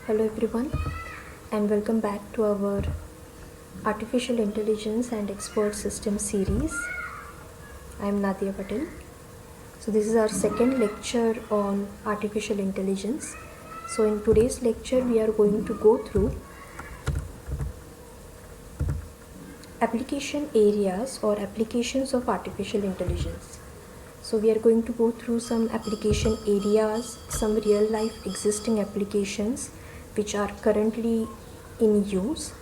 Hello everyone and welcome back to our Artificial Intelligence and Expert System series. I am Nadia Patel. So this is our second lecture on Artificial Intelligence. So in today's lecture we are going to go through application areas or applications of Artificial Intelligence. So we are going to go through some application areas, some real life existing applications which are currently in use,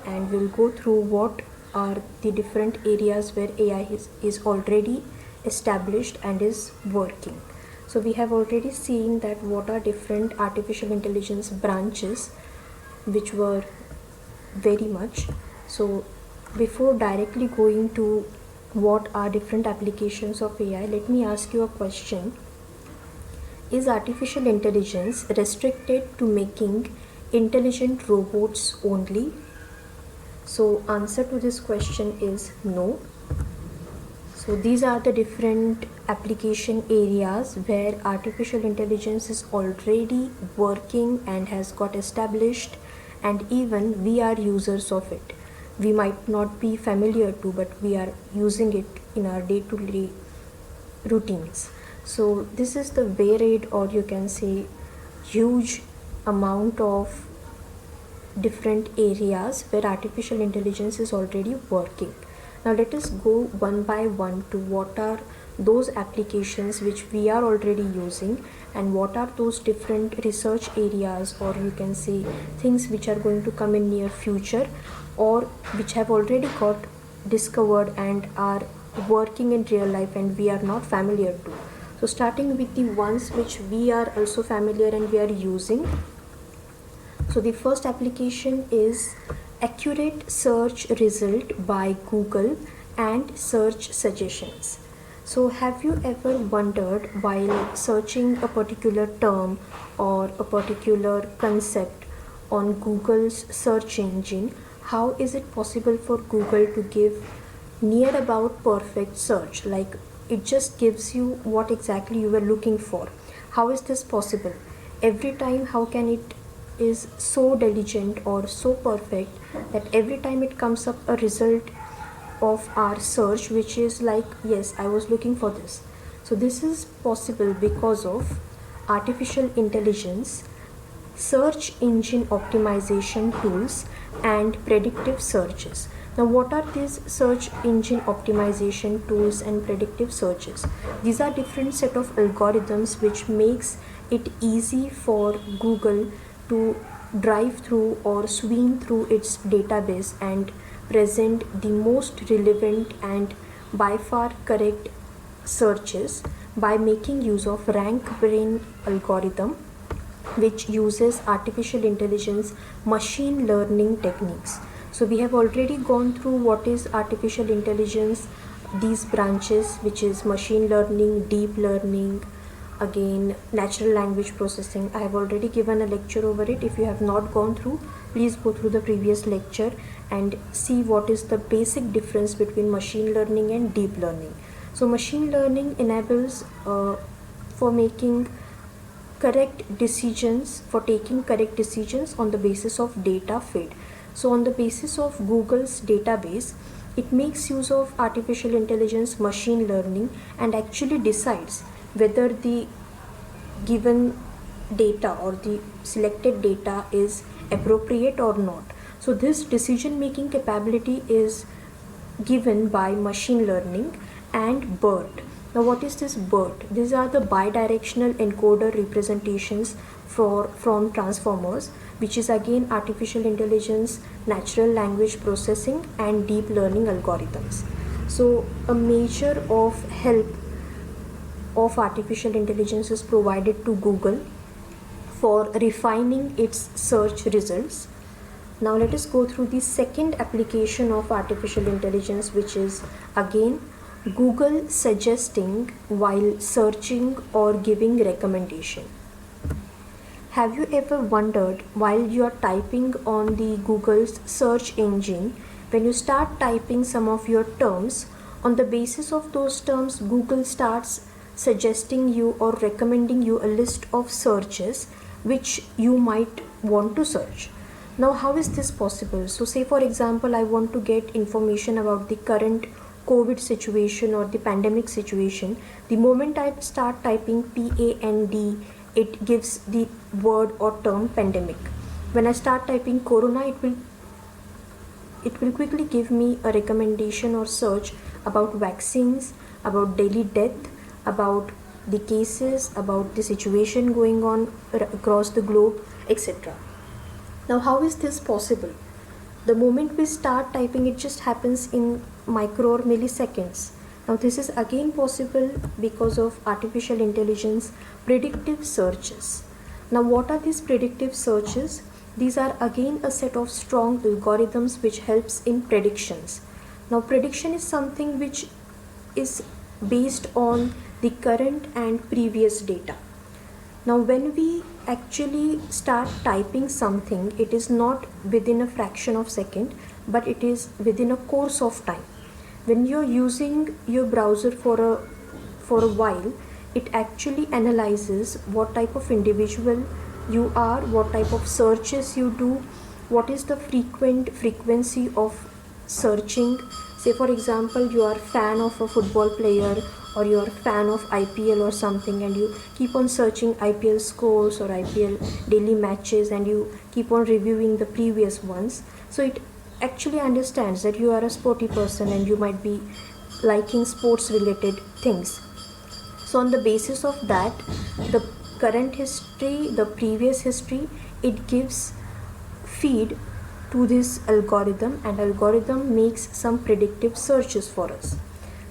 and we'll go through what are the different areas where AI is already established and is working. So we have already seen that what are different artificial intelligence branches which were very much. So before directly going to what are different applications of AI, let me ask you a question. Is artificial intelligence restricted to making intelligent robots only? So answer to this question is no. So these are the different application areas where artificial intelligence is already working and has got established, and even we are users of it. We might not be familiar to, but we are using it in our day-to-day routines. So this is the varied, or you can say huge amount of different areas where artificial intelligence is already working. Now let us go one by one to what are those applications which we are already using, and what are those different research areas, or you can say things which are going to come in near future, or which have already got discovered and are working in real life and we are not familiar to. So starting with the ones which we are also familiar and we are using. So the first application is accurate search result by Google and search suggestions. So have you ever wondered while searching a particular term or a particular concept on Google's search engine, how is it possible for Google to give near about perfect search? Like it just gives you what exactly you were looking for. How is this possible? Every time, how can it is so diligent or so perfect that every time it comes up a result of our search which is like, yes, I was looking for this. So this is possible because of artificial intelligence, search engine optimization tools, and predictive searches. Now what are these search engine optimization tools and predictive searches? These are different set of algorithms which makes it easy for Google to drive through or swim through its database and present the most relevant and by far correct searches by making use of RankBrain algorithm, which uses artificial intelligence machine learning techniques. So we have already gone through what is artificial intelligence, these branches, which is machine learning, deep learning, again natural language processing. I have already given a lecture over it. If you have not gone through, please go through the previous lecture and see what is the basic difference between machine learning and deep learning. So machine learning enables for making correct decisions, for taking correct decisions on the basis of data fed. So on the basis of Google's database, it makes use of artificial intelligence machine learning and actually decides whether the given data or the selected data is appropriate or not. So this decision making capability is given by machine learning and BERT. Now what is this BERT? These are the bidirectional encoder representations from transformers, which is again artificial intelligence, natural language processing, and deep learning algorithms. So a measure of help of artificial intelligence is provided to Google for refining its search results. Now let us go through the second application of artificial intelligence, which is again Google suggesting while searching or giving recommendation. Have you ever wondered while you are typing on the Google's search engine, when you start typing some of your terms, on the basis of those terms, Google starts suggesting you or recommending you a list of searches which you might want to search. Now, how is this possible? So, say for example, I want to get information about the current COVID situation or the pandemic situation. The moment I start typing PAND, it gives the word or term pandemic. When I start typing corona, it will quickly give me a recommendation or search about vaccines, about daily death, about the cases, about the situation going on across the globe, etc. Now, how is this possible? The moment we start typing, it just happens in micro or milliseconds. Now, this is again possible because of artificial intelligence predictive searches. Now, what are these predictive searches? These are again a set of strong algorithms which helps in predictions. Now, prediction is something which is based on the current and previous data. Now, when we actually start typing something, it is not within a fraction of second, but it is within a course of time. When you're using your browser for a while, it actually analyzes what type of individual you are, what type of searches you do, what is the frequency of searching. Say for example, you are a fan of a football player, or you are a fan of IPL or something, and you keep on searching IPL scores or IPL daily matches, and you keep on reviewing the previous ones. So it actually understands that you are a sporty person and you might be liking sports related things. So on the basis of that, the current history, the previous history, it gives feed to this algorithm, and algorithm makes some predictive searches for us.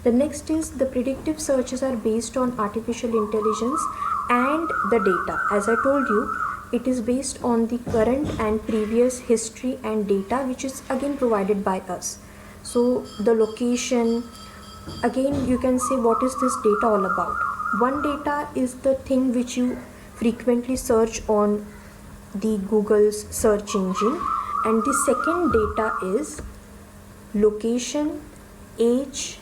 The next is the predictive searches are based on artificial intelligence and the data. As I told you, it is based on the current and previous history and data, which is again provided by us. So the location, again you can say what is this data all about. One data is the thing which you frequently search on the Google's search engine, and the second data is location, age,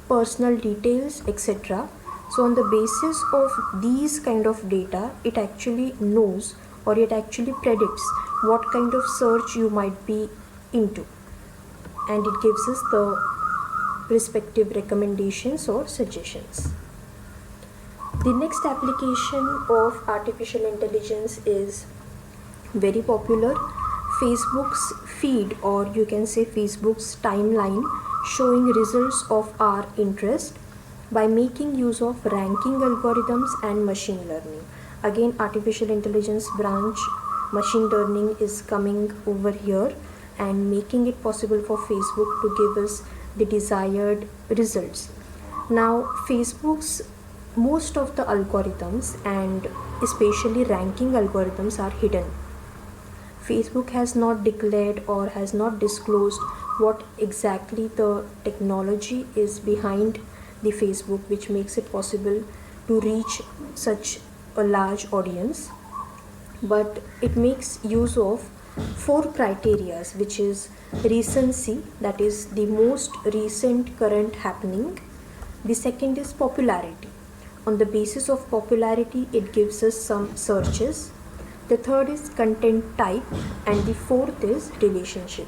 personal details, etc. So on the basis of these kind of data, it actually knows, or it actually predicts what kind of search you might be into, and it gives us the respective recommendations or suggestions. The next application of artificial intelligence is very popular. Facebook's feed, or you can say Facebook's timeline, showing results of our interest by making use of ranking algorithms and machine learning. Again, artificial intelligence branch, machine learning is coming over here and making it possible for Facebook to give us the desired results. Now, Facebook's most of the algorithms, and especially ranking algorithms, are hidden. Facebook has not declared or has not disclosed what exactly the technology is behind the Facebook, which makes it possible to reach such a large audience. But it makes use of 4 criteria, which is recency, that is the most recent current happening. The second is popularity. On the basis of popularity, it gives us some searches. The third is content type, and the fourth is relationship.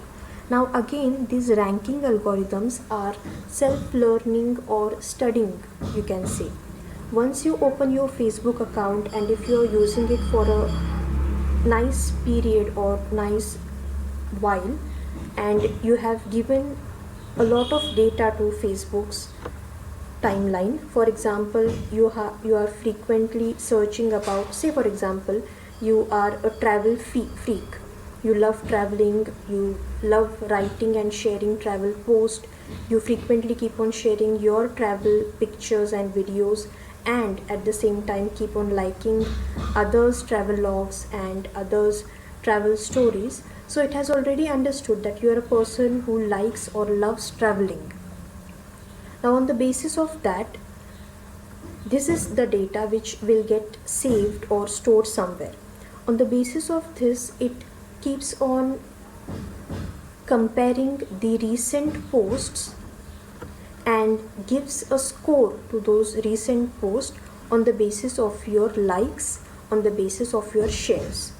Now again, these ranking algorithms are self-learning or studying, you can say. Once you open your Facebook account, and if you are using it for a nice period or nice while, and you have given a lot of data to Facebook's timeline, for example, you are frequently searching about, say for example, you are a travel freak, you love traveling, you love writing and sharing travel posts, you frequently keep on sharing your travel pictures and videos, and at the same time keep on liking others' travel logs and others' travel stories. So it has already understood that you are a person who likes or loves traveling. Now on the basis of that, this is the data which will get saved or stored somewhere. On the basis of this, it keeps on comparing the recent posts and gives a score to those recent posts on the basis of your likes on the basis of your shares.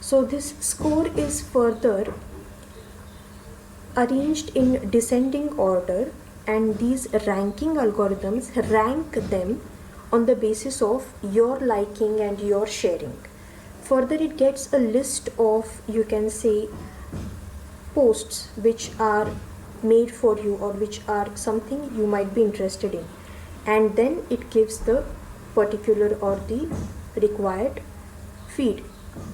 So this score is further arranged in descending order, and these ranking algorithms rank them on the basis of your liking and your sharing. Further, it gets a list of, you can say, posts which are made for you or which are something you might be interested in, and then it gives the particular or the required feed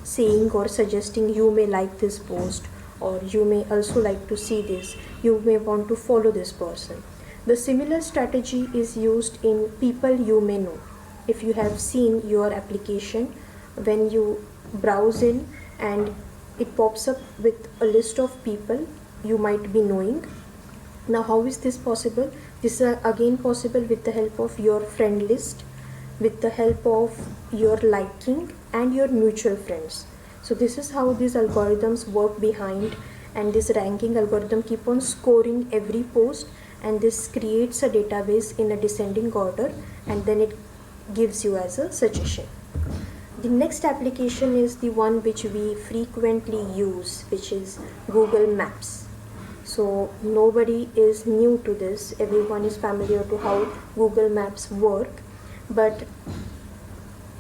saying or suggesting you may like this post, or you may also like to see this, you may want to follow this person. The similar strategy is used in people you may know. If you have seen your application, when you browse in and it pops up with a list of people you might be knowing. Now, how is this possible? This is again possible with the help of your friend list, with the help of your liking and your mutual friends. So this is how these algorithms work behind, and this ranking algorithm keep on scoring every post, and this creates a database in a descending order, and then it gives you as a suggestion. The next application is the one which we frequently use, which is Google Maps. So nobody is new to this, everyone is familiar to how Google Maps work, but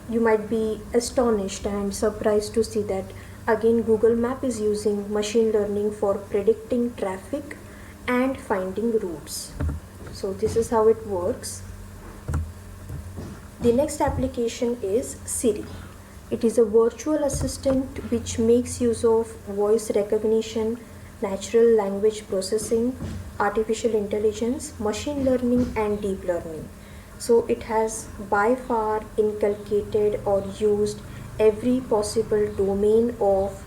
you might be astonished and surprised to see that again Google Map is using machine learning for predicting traffic and finding routes. So this is how it works. The next application is Siri. It is a virtual assistant which makes use of voice recognition, natural language processing, artificial intelligence, machine learning and deep learning. So it has by far inculcated or used every possible domain of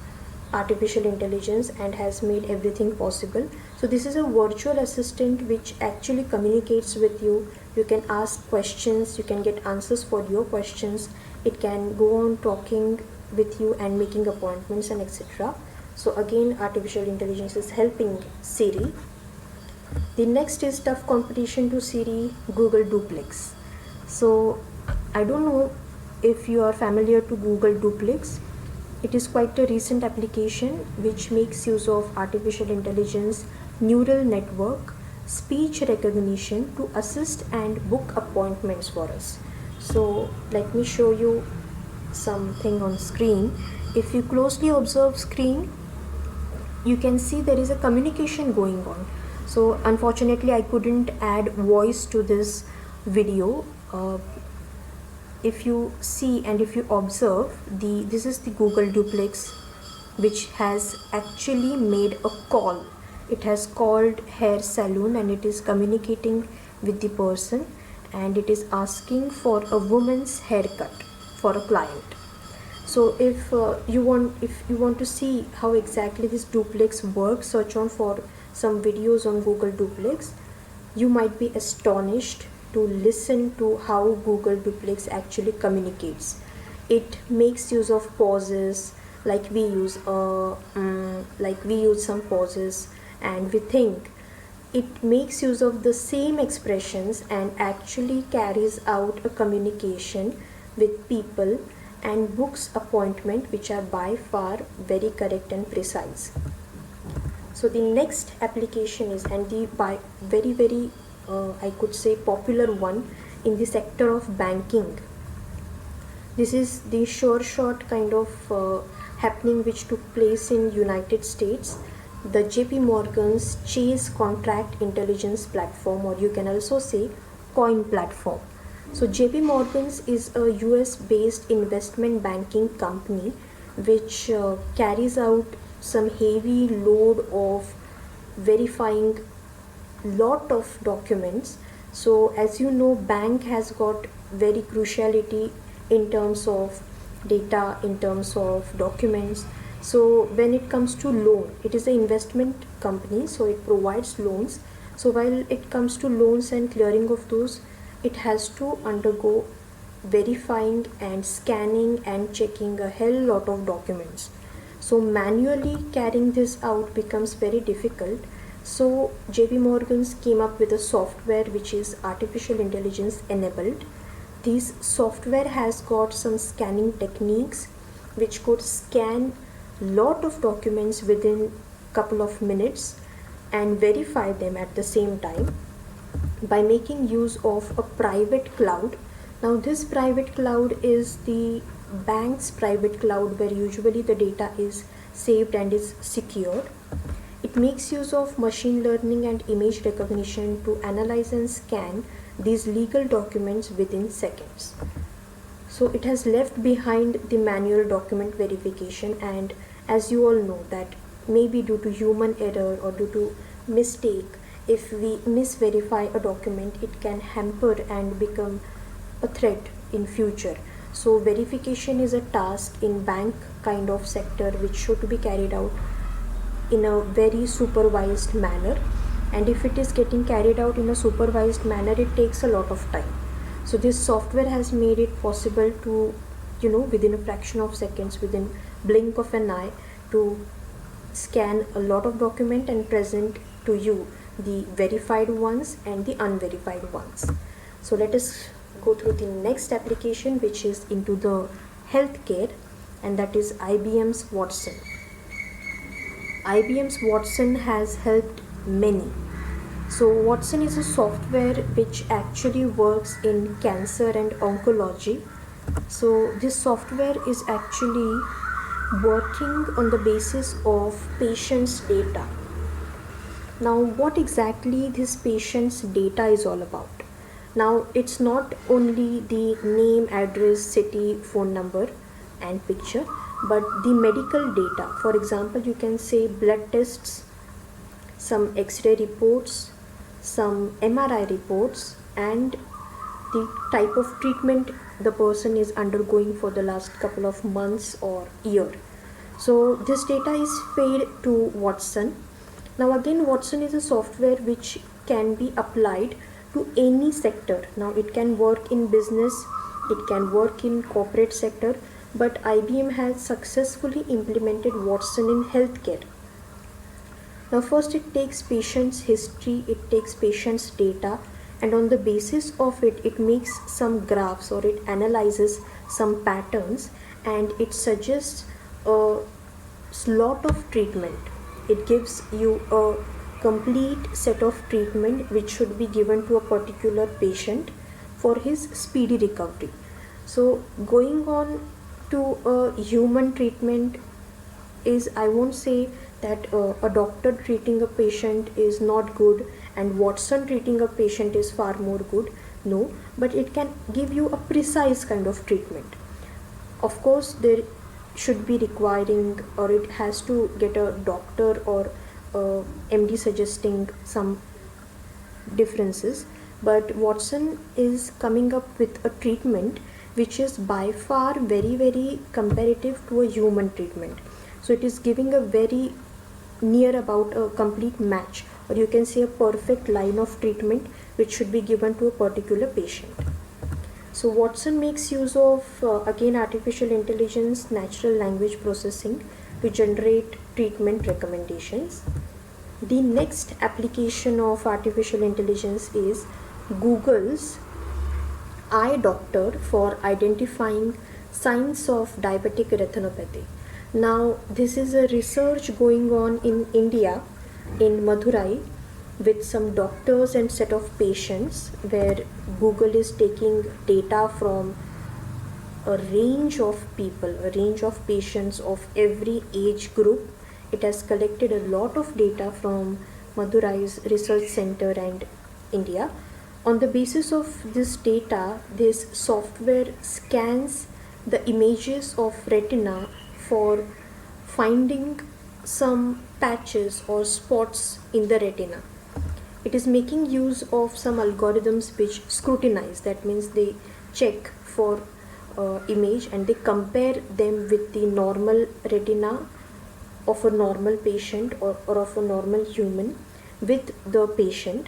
artificial intelligence and has made everything possible. So this is a virtual assistant which actually communicates with you. You can ask questions, you can get answers for your questions. It can go on talking with you and making appointments and etc. So again, artificial intelligence is helping Siri. The next is tough competition to Siri, Google Duplex. So I don't know if you are familiar to Google Duplex. It is quite a recent application which makes use of artificial intelligence, neural network, speech recognition to assist and book appointments for us. So let me show you something on screen. If you closely observe screen, you can see there is a communication going on. So unfortunately I couldn't add voice to this video. If you see and if you observe, this is the Google Duplex which has actually made a call. It has called hair salon and it is communicating with the person, and it is asking for a woman's haircut for a client. So if you want to see how exactly this Duplex works, search on for some videos on Google Duplex. You might be astonished to listen to how Google Duplex actually communicates. It makes use of pauses, like we use some pauses, and we think. It makes use of the same expressions and actually carries out a communication with people and books appointment which are by far very correct and precise. So the next application is, and the very I could say popular one in the sector of banking. This is the sure shot kind of happening which took place in United States. The JP Morgan's Chase Contract Intelligence platform, or you can also say Coin platform. So JP Morgan's is a US based investment banking company which carries out some heavy load of verifying lot of documents. So as you know, bank has got very cruciality in terms of data, in terms of documents. So when it comes to loan, it is an investment company, so it provides loans. So while it comes to loans and clearing of those, it has to undergo verifying and scanning and checking a hell lot of documents. So manually carrying this out becomes very difficult. So JP Morgan's came up with a software which is artificial intelligence enabled, This software has got some scanning techniques which could scan lot of documents within couple of minutes and verify them at the same time by making use of a private cloud. Now this private cloud is the bank's private cloud where usually the data is saved and is secured. It makes use of machine learning and image recognition to analyze and scan these legal documents within seconds. So it has left behind the manual document verification, and as you all know that maybe due to human error or due to mistake, if we misverify a document, it can hamper and become a threat in future. So verification is a task in bank kind of sector which should be carried out in a very supervised manner, and if it is getting carried out in a supervised manner, it takes a lot of time. So this software has made it possible to, within a fraction of seconds, within blink of an eye, to scan a lot of document and present to you the verified ones and the unverified ones. So let us go through the next application, which is into the healthcare, and that is IBM's Watson. IBM's Watson has helped many. So Watson is a software which actually works in cancer and oncology. So this software is actually working on the basis of patient's data. Now what exactly this patient's data is all about? Now it's not only the name, address, city, phone number and picture, but the medical data. For example, you can say blood tests, some X-ray reports, some MRI reports, and the type of treatment the person is undergoing for the last couple of months or year. So this data is fed to Watson. Now again, Watson is a software which can be applied to any sector. Now it can work in business, it can work in corporate sector, but IBM has successfully implemented Watson in healthcare. Now first it takes patient's history, it takes patient's data, and on the basis of it, it makes some graphs or it analyzes some patterns, and it suggests a slot of treatment. It gives you a complete set of treatment which should be given to a particular patient for his speedy recovery. So going on to a human treatment is, I won't say that a doctor treating a patient is not good and Watson treating a patient is far more good. No, but it can give you a precise kind of treatment. Of course, there should be requiring, or it has to get a doctor or MD suggesting some differences, but Watson is coming up with a treatment which is by far very comparative to a human treatment. So it is giving a very near about a complete match, or you can say a perfect line of treatment which should be given to a particular patient. So Watson makes use of again artificial intelligence, natural language processing to generate treatment recommendations. The next application of artificial intelligence is Google's Eye Doctor for identifying signs of diabetic retinopathy. Now this is a research going on in India, in Madurai, with some doctors and set of patients, where Google is taking data from a range of people, a range of patients of every age group. It has collected a lot of data from Madurai's research center and India. On the basis of this data, this software scans the images of retina for finding some patches or spots in the retina. It is making use of some algorithms which scrutinize, that means they check for image and they compare them with the normal retina of a normal patient or of a normal human with the patient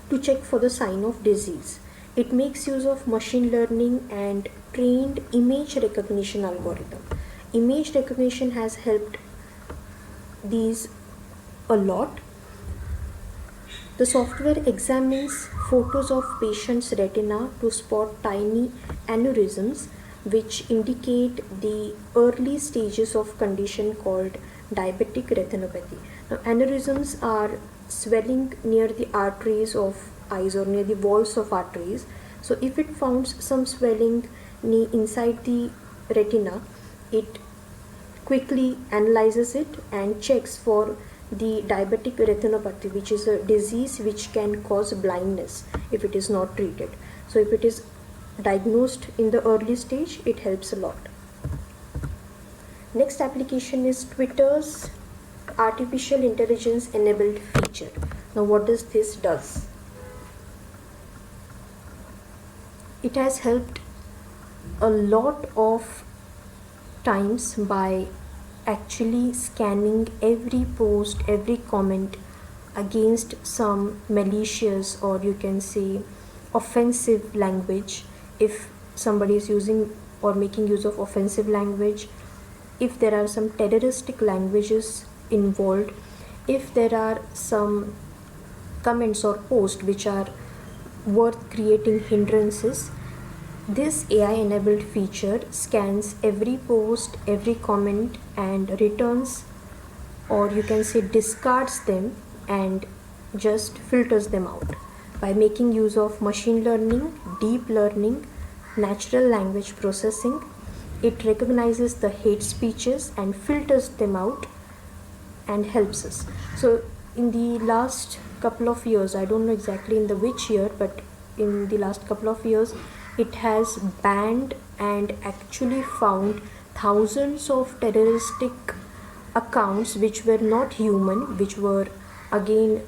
to check for the sign of disease. It makes use of machine learning and trained image recognition algorithm. Image recognition has helped these a lot. The software examines photos of patients' retina to spot tiny aneurysms which indicate the early stages of condition called diabetic retinopathy. Now, aneurysms are swelling near the arteries of eyes or near the walls of arteries. So if it finds some swelling inside the retina, it quickly analyzes it and checks for the diabetic retinopathy, which is a disease which can cause blindness if it is not treated. So if it is diagnosed in the early stage, it helps a lot. Next application is Twitter's artificial intelligence enabled feature. Now what does this does? It has helped a lot of times by actually scanning every post, every comment against some malicious, or you can say offensive language. If somebody is using or making use of offensive language, if there are some terroristic languages involved, if there are some comments or posts which are worth creating hindrances, this AI enabled feature scans every post, every comment and returns, or you can say discards them and just filters them out. By making use of machine learning, deep learning, natural language processing, it recognizes the hate speeches and filters them out and helps us. So in the last couple of years, I don't know exactly in the which year, but in the last couple of years, it has banned and actually found thousands of terroristic accounts which were not human, which were again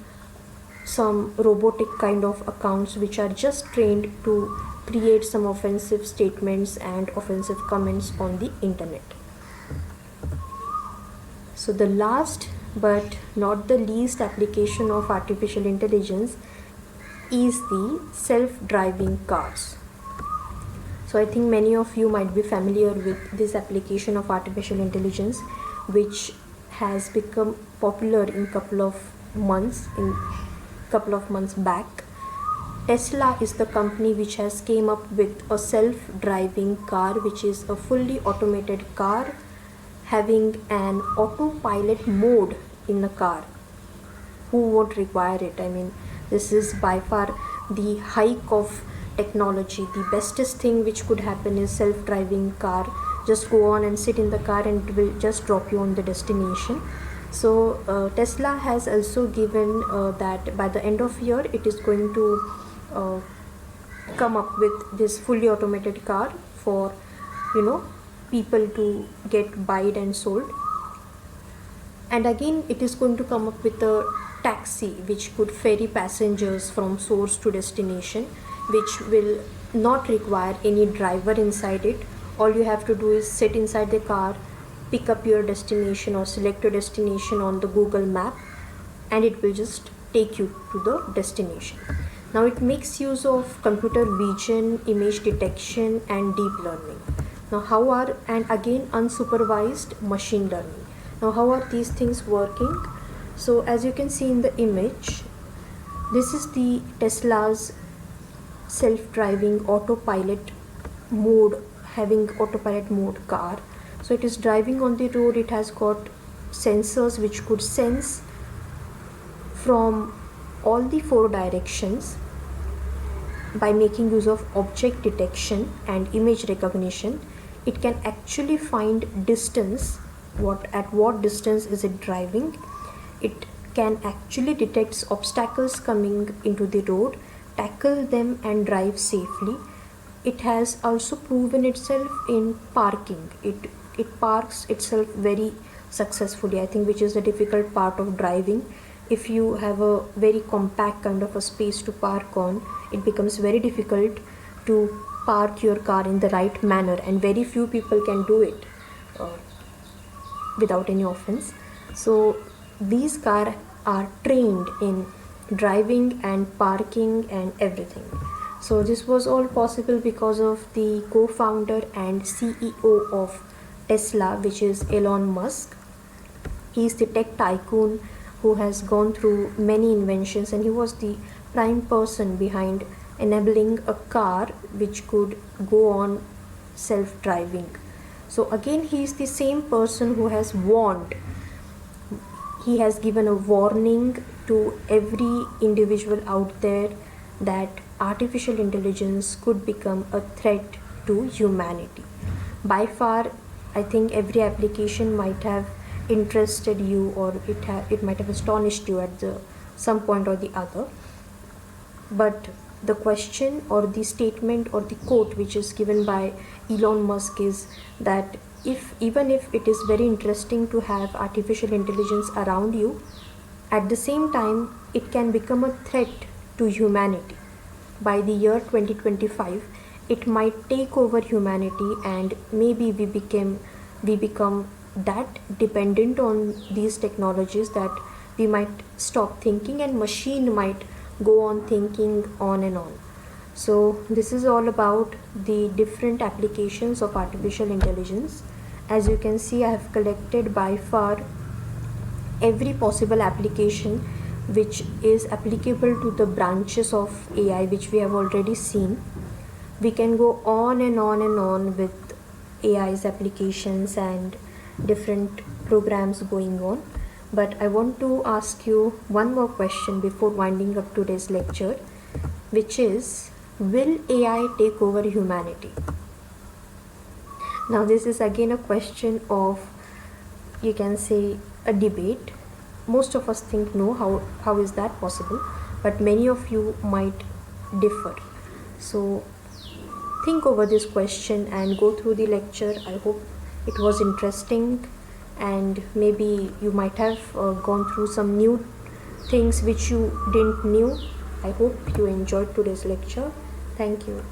some robotic kind of accounts which are just trained to create some offensive statements and offensive comments on the internet. So the last but not the least application of artificial intelligence is the self-driving cars. So I think many of you might be familiar with this application of artificial intelligence, which has become popular in couple of months back. Tesla is the company which has came up with a self-driving car, which is a fully automated car having an autopilot mode in the car. Who won't require it? I mean, this is by far the hike of technology. The bestest thing which could happen is self-driving car. Just go on and sit in the car and it will just drop you on the destination. So Tesla has also given that by the end of year it is going to come up with this fully automated car for people to get bought and sold. And again it is going to come up with a taxi which could ferry passengers from source to destination, which will not require any driver inside it. All you have to do is sit inside the car, pick up your destination or select your destination on the Google map, and it will just take you to the destination. Now it makes use of computer vision, image detection and deep learning. Now and again unsupervised machine learning. Now how are these things working? So as you can see in the image, this is the Tesla's self-driving autopilot mode, having autopilot mode car. So it is driving on the road. It has got sensors which could sense from all the four directions. By making use of object detection and image recognition, it can actually find distance, at what distance is it driving. It can actually detect obstacles coming into the road, tackle them and drive safely. It has also proven itself in parking. It parks itself very successfully, I think, which is the difficult part of driving. If you have a very compact kind of a space to park on, it becomes very difficult to park your car in the right manner, and very few people can do it without any offense. So these cars are trained in driving and parking and everything. So this was all possible because of the co-founder and CEO of Tesla, which is Elon Musk. He is the tech tycoon who has gone through many inventions, and he was the prime person behind enabling a car which could go on self-driving. So again, he is the same person who has warned. He has given a warning to every individual out there that artificial intelligence could become a threat to humanity. By far, I think every application might have interested you, or it might have astonished you at some point or the other. But the question or the statement or the quote which is given by Elon Musk is that even if it is very interesting to have artificial intelligence around you, at the same time it can become a threat to humanity. By the year 2025, it might take over humanity, and maybe we become that dependent on these technologies that we might stop thinking, and machine might go on thinking on and on. So this is all about the different applications of artificial intelligence. As you can see, I have collected by far every possible application which is applicable to the branches of AI which we have already seen. We can go on and on and on with AI's applications and different programs going on. But I want to ask you one more question before winding up today's lecture, which is, will AI take over humanity? Now this is again a question of, you can say, a debate. Most of us think no, how is that possible? But many of you might differ. So think over this question and go through the lecture. I hope it was interesting, and maybe you might have gone through some new things which you didn't knew. I hope you enjoyed today's lecture. Thank you.